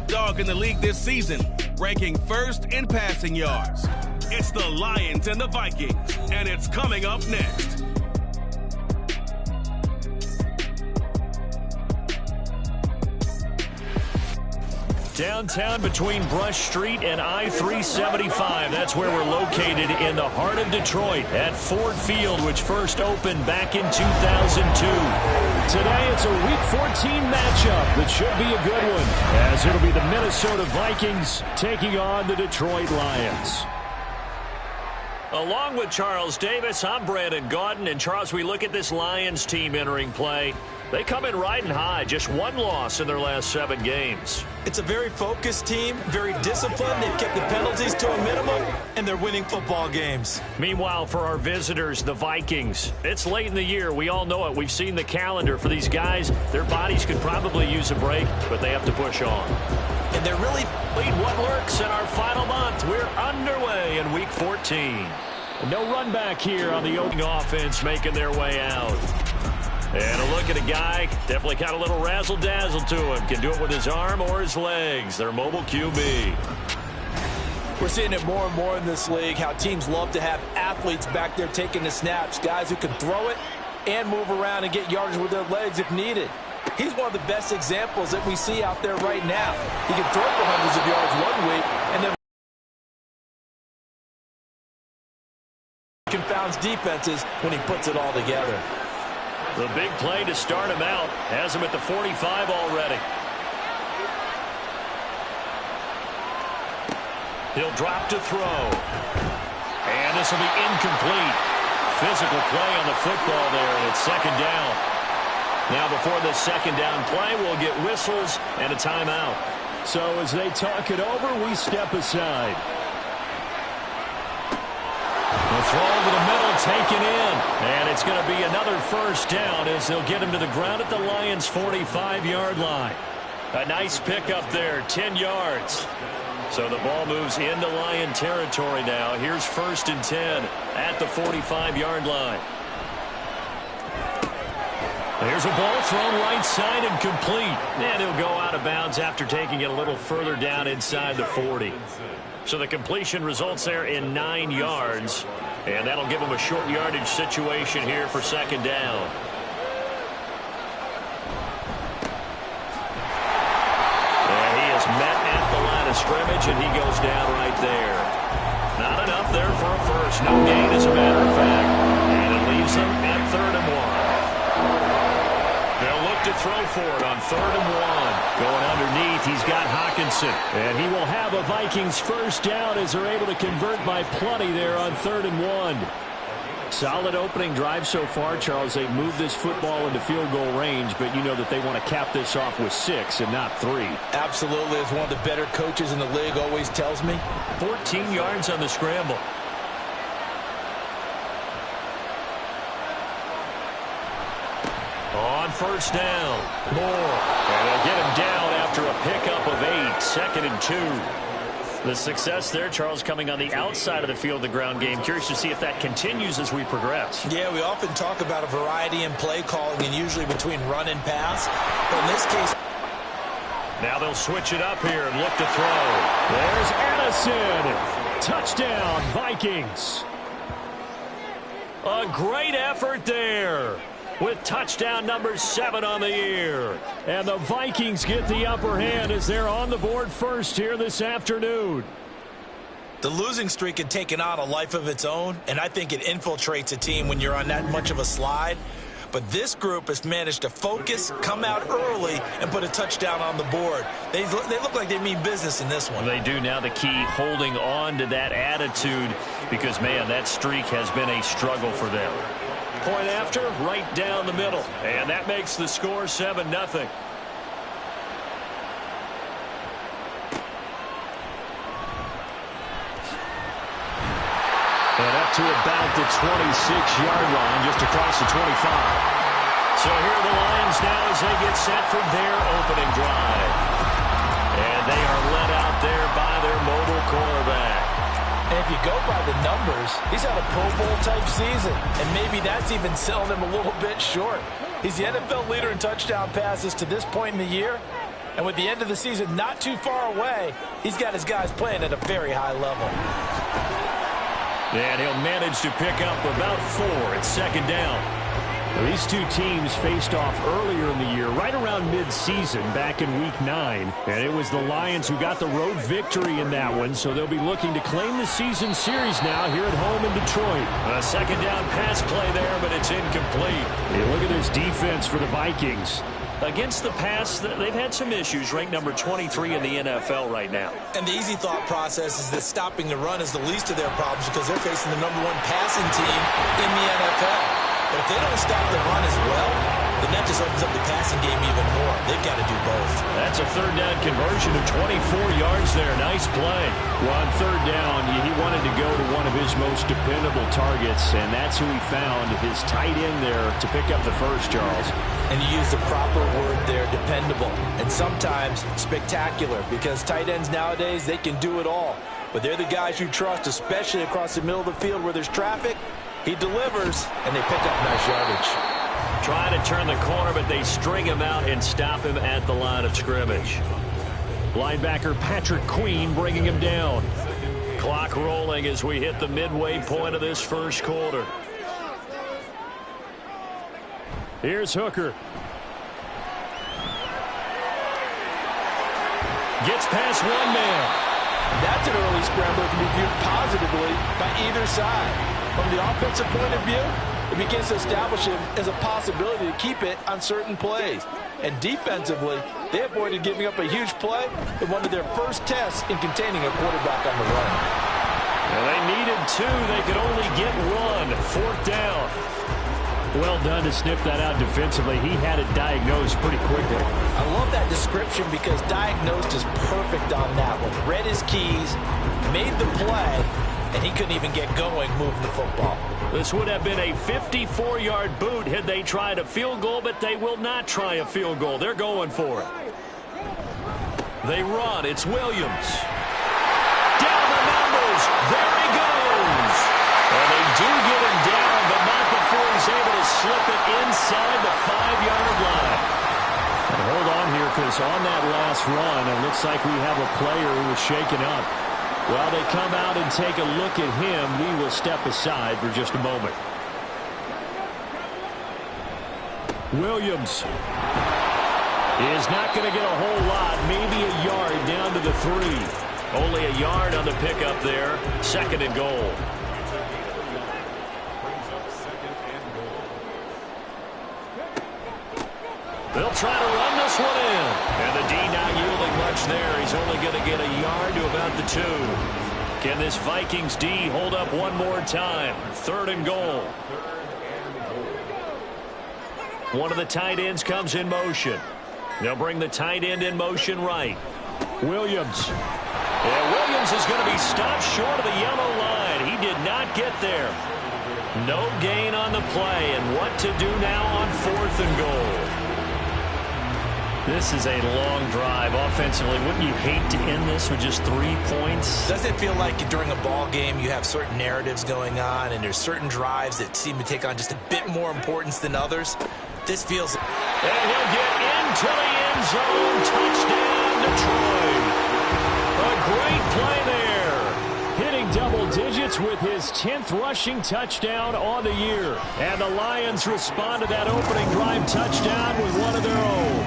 dog in the league this season, ranking first in passing yards. It's the Lions and the Vikings, and it's coming up next. Downtown between Brush Street and I-375. That's where we're located in the heart of Detroit at Ford Field, which first opened back in 2002. Today it's a Week 14 matchup that should be a good one, as it'll be the Minnesota Vikings taking on the Detroit Lions. Along with Charles Davis, I'm Brandon Gaudin. And Charles, we look at this Lions team entering play. They come in riding high, just one loss in their last 7 games. It's a very focused team, very disciplined. They've kept the penalties to a minimum, and they're winning football games. Meanwhile, for our visitors, the Vikings, it's late in the year. We all know it. We've seen the calendar for these guys. Their bodies could probably use a break, but they have to push on. And they're really what lurks in our final month. We're underway in Week 14. No run back here on the opening offense making their way out. And a look at a guy, definitely got a little razzle-dazzle to him. Can do it with his arm or his legs. Their mobile QB. We're seeing it more and more in this league, how teams love to have athletes back there taking the snaps, guys who can throw it and move around and get yardage with their legs if needed. He's one of the best examples that we see out there right now. He can throw for hundreds of yards one week and then confounds defenses when he puts it all together. The big play to start him out has him at the 45 already. He'll drop to throw. And this will be incomplete. Physical play on the football there, and it's second down. Now before the second down play, we'll get whistles and a timeout. So as they talk it over, we step aside. The throw over the middle, taken in. And it's going to be another first down as they'll get him to the ground at the Lions' 45-yard line. A nice pickup there, 10 yards. So the ball moves into Lion territory now. Here's 1st and 10 at the 45-yard line. There's a ball thrown right side and complete. And he'll go out of bounds after taking it a little further down inside the 40. So the completion results there in 9 yards. And that'll give him a short yardage situation here for second down. And he is met at the line of scrimmage, and he goes down right there. Not enough there for a first. No gain, as a matter of fact. And it leaves him at 3rd and 1. They'll look to throw for it on 3rd and 1. Going underneath, he's got Hockenson. And he will have a Vikings first down as they're able to convert by plenty there on 3rd and 1. Solid opening drive so far, Charles. They've moved this football into field goal range, but you know that they want to cap this off with 6 and not 3. Absolutely. As one of the better coaches in the league always tells me. 14 yards on the scramble. On first down, Moore. And they'll get him down after a pickup of 8, 2nd and 2. The success there, Charles, coming on the outside of the field, the ground game. Curious to see if that continues as we progress. Yeah, we often talk about a variety in play calling and usually between run and pass. But in this case, now they'll switch it up here and look to throw. There's Addison. Touchdown, Vikings. A great effort there, with touchdown number 7 on the year. And the Vikings get the upper hand as they're on the board first here this afternoon. The losing streak had taken on a life of its own, and I think it infiltrates a team when you're on that much of a slide. But this group has managed to focus, come out early, and put a touchdown on the board. They look like they mean business in this one. They do. Now the key, holding on to that attitude, because, man, that streak has been a struggle for them. Point after, right down the middle. And that makes the score 7-0. And up to about the 26-yard line, just across the 25. So here are the Lions now as they get set for their opening drive. And they are led out there by their mobile quarterback. And if you go by the numbers, he's had a Pro Bowl-type season. And maybe that's even selling him a little bit short. He's the NFL leader in touchdown passes to this point in the year. And with the end of the season not too far away, he's got his guys playing at a very high level. And he'll manage to pick up about 4 at second down. These two teams faced off earlier in the year, right around mid-season, back in Week 9. And it was the Lions who got the road victory in that one, so they'll be looking to claim the season series now here at home in Detroit. A second down pass play there, but it's incomplete. Hey, look at this defense for the Vikings. Against the pass, they've had some issues, ranked number 23 in the NFL right now. And the easy thought process is that stopping the run is the least of their problems because they're facing the #1 passing team in the NFL. But if they don't stop the run as well, then that just opens up the passing game even more. They've got to do both. That's a third down conversion of 24 yards there. Nice play. Well, on third down, he wanted to go to one of his most dependable targets, and that's who he found, his tight end there, to pick up the first, Charles. And you use the proper word there, dependable. And sometimes spectacular, because tight ends nowadays, they can do it all. But they're the guys you trust, especially across the middle of the field where there's traffic. He delivers, and they pick up nice yardage. Trying to turn the corner, but they string him out and stop him at the line of scrimmage. Linebacker Patrick Queen bringing him down. Clock rolling as we hit the midway point of this first quarter. Here's Hooker. Gets past one man. That's an early scramble that can be viewed positively by either side. From the offensive point of view, it begins to establish him as a possibility to keep it on certain plays. And defensively, they avoided giving up a huge play in one of their first tests in containing a quarterback on the run. Well, they needed 2. They could only get 1. 4th down. Well done to sniff that out defensively. He had it diagnosed pretty quickly. I love that description because diagnosed is perfect on that one. Read his keys, made the play, and he couldn't even get going moving the football. This would have been a 54-yard boot had they tried a field goal, but they will not try a field goal. They're going for it. They run. It's Williams. Down the numbers. There he goes. And they do get him down, but not before he's able to slip it inside the 5-yard line. And hold on here, because on that last run, it looks like we have a player who was shaken up. While they come out and take a look at him, we will step aside for just a moment. Williams is not going to get a whole lot, maybe a yard down to the 3. Only a yard on the pickup there. 2nd and goal. They'll try to run this one in. And the D not yielding much there. He's only going to get a yard to about the 2. Can this Vikings D hold up one more time? 3rd and goal. One of the tight ends comes in motion. They'll bring the tight end in motion right. Williams. And Williams is going to be stopped short of the yellow line. He did not get there. No gain on the play. And what to do now on 4th and goal? This is a long drive offensively. Wouldn't you hate to end this with just 3 points? Doesn't it feel like during a ball game you have certain narratives going on and there's certain drives that seem to take on just a bit more importance than others? This feels... And he'll get into the end zone. Touchdown, Detroit. A great play there. Hitting double digits with his 10th rushing touchdown on the year. And the Lions respond to that opening drive touchdown with one of their own.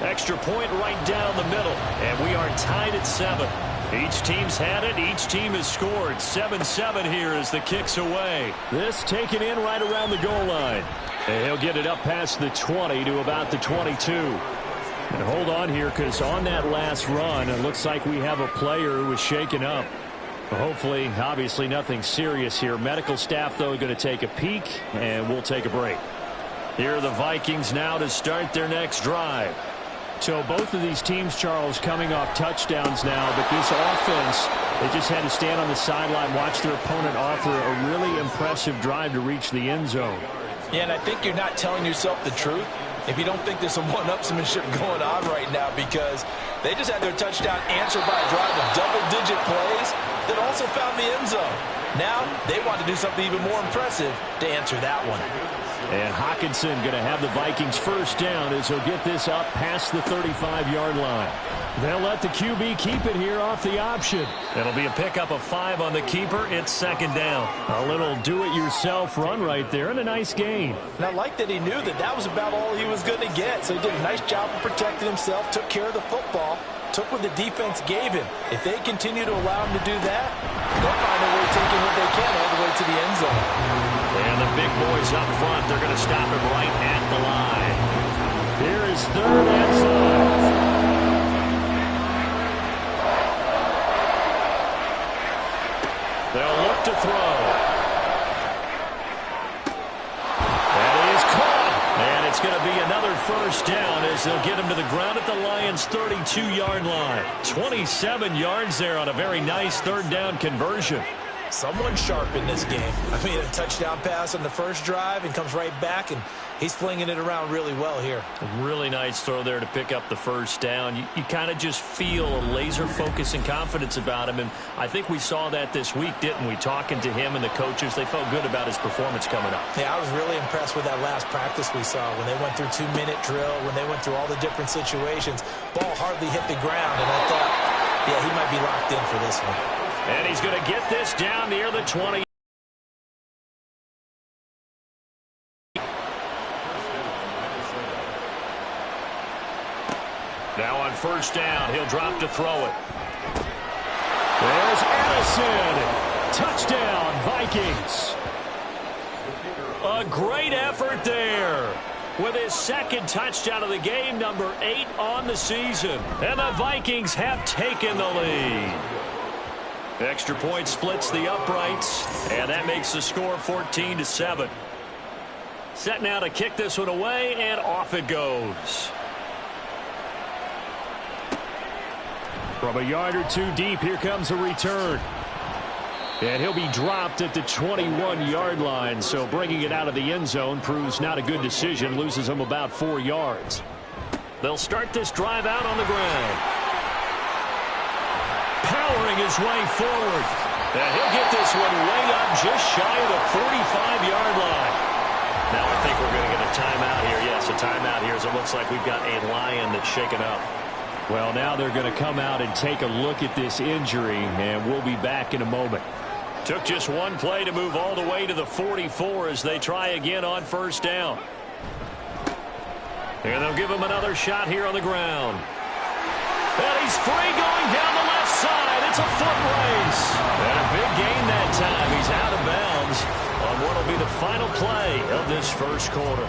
Extra point right down the middle. And we are tied at 7. Each team's had it. Each team has scored. 7-7 here as the kick's away. This taken in right around the goal line. And he'll get it up past the 20 to about the 22. And hold on here, because on that last run, it looks like we have a player who was shaken up. Hopefully, obviously nothing serious here. Medical staff, though, going to take a peek, and we'll take a break. Here are the Vikings now to start their next drive. So both of these teams, Charles, coming off touchdowns now, but this offense, they just had to stand on the sideline, watch their opponent offer a really impressive drive to reach the end zone. Yeah, and I think you're not telling yourself the truth if you don't think there's some one-upsmanship going on right now, because they just had their touchdown answered by a drive of double-digit plays that also found the end zone. Now they want to do something even more impressive to answer that one. And Hockenson going to have the Vikings first down as he'll get this up past the 35-yard line. They'll let the QB keep it here off the option. It'll be a pickup of 5 on the keeper. It's second down. A little do-it-yourself run right there and a nice gain. And I like that he knew that that was about all he was going to get. So he did a nice job of protecting himself, took care of the football, took what the defense gave him. If they continue to allow him to do that, they'll find a way taking what they can all the way to the end zone. And the big boys up front, they're going to stop him right at the line. Here is 3rd and 5. They'll look to throw. That is caught. And it's going to be another first down as they'll get him to the ground at the Lions' 32-yard line. 27 yards there on a very nice 3rd down conversion. Someone sharp in this game. I mean, a touchdown pass on the first drive and comes right back, and he's flinging it around really well here. A really nice throw there to pick up the first down. You kind of just feel a laser focus and confidence about him, and I think we saw that this week, didn't we? Talking to him and the coaches, they felt good about his performance coming up. Yeah, I was really impressed with that last practice we saw when they went through 2-minute drill, when they went through all the different situations. Ball hardly hit the ground, and I thought, yeah, he might be locked in for this one. And he's going to get this down near the 20. Now on first down, he'll drop to throw it. There's Addison. Touchdown, Vikings. A great effort there. With his 2nd touchdown of the game, number 8 on the season. And the Vikings have taken the lead. Extra point splits the uprights, and that makes the score 14-7. Set now to kick this one away, and off it goes. From a yard or 2 deep, here comes a return. And he'll be dropped at the 21-yard line, so bringing it out of the end zone proves not a good decision, loses him about 4 yards. They'll start this drive out on the ground. Powering his way forward. And he'll get this one way up just shy of the 45-yard line. Now I think we're going to get a timeout here. Yes, a timeout here as it looks like we've got a Lion that's shaken up. Well, now they're going to come out and take a look at this injury, and we'll be back in a moment. Took just one play to move all the way to the 44 as they try again on first down. And they'll give him another shot here on the ground. And he's free going down the left side. It's a foot race. And a big gain that time. He's out of bounds on what will be the final play of this first quarter.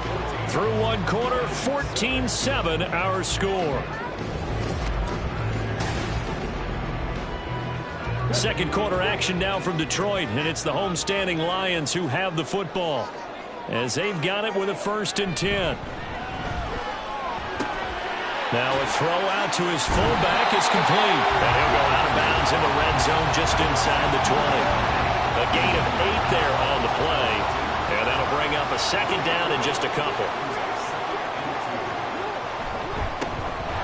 Through one quarter, 14-7 our score. Second quarter action now from Detroit, and it's the homestanding Lions who have the football as they've got it with a 1st and 10. Now a throw out to his fullback is complete. And he'll go out of bounds in the red zone just inside the 20. A gain of 8 there on the play. And that'll bring up a 2nd down in just a couple.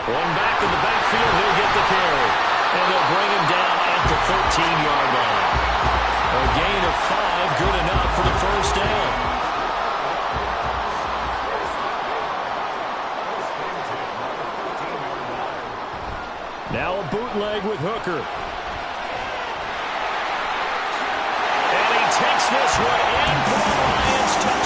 One back in the backfield, he'll get the carry. And they'll bring him down at the 13-yard line. A gain of 5, good enough for the first down. Now a bootleg with Hooker. And he takes this one in for the Lions.